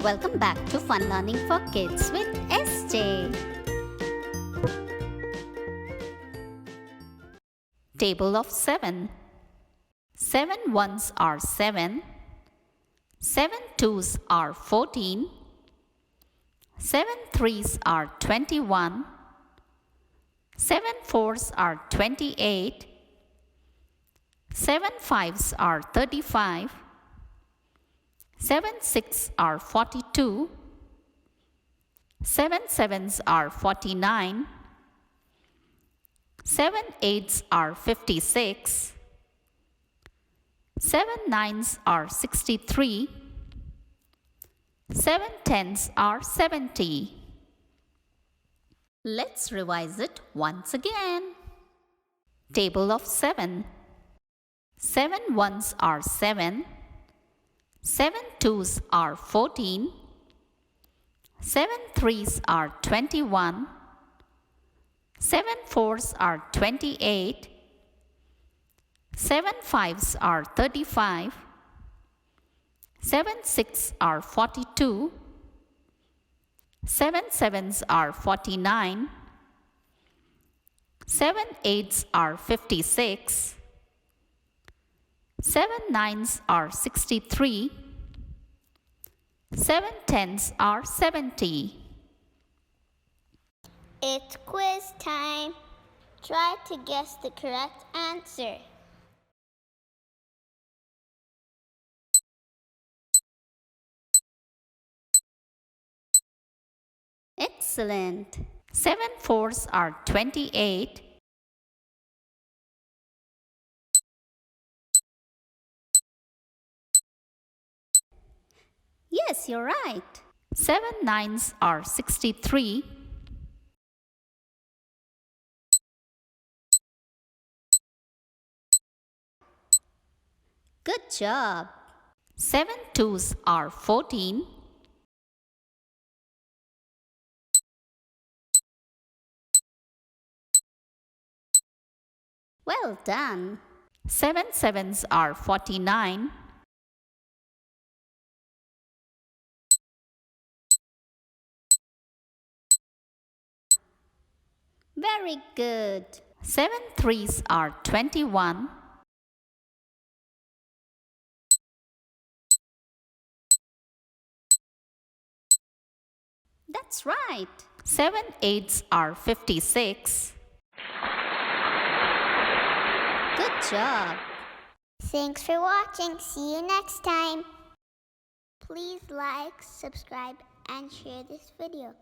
Welcome back to Fun Learning for Kids with SJ. Table of 7. 7 ones are 7. 7 twos are 14. 7 threes are 21. 7 fours are 28. 7 fives are 35. 7 six are 42. 7 sevens are 49. 7 eights are 56. 7 nines are 63. 7 tens are 70. Let's revise it once again. Table of 7. 7 ones are 7. 7 twos are 14. 7 threes are 21. 7 fours are 28. 7 fives are 35. 7 six are 42. 7 sevens are 49. 7 eights are 56. 7 nines are 63. 7 tens are 70. It's quiz time. Try to guess the correct answer. Excellent. 7 fours are 28. Yes, you're right. 7 nines are 63. Good job. 7 twos are 14. Well done. 7 sevens are 49. Very good. 7 threes are 21. That's right. 7 eights are 56. Good job. Thanks for watching. See you next time. Please like, subscribe, and share this video.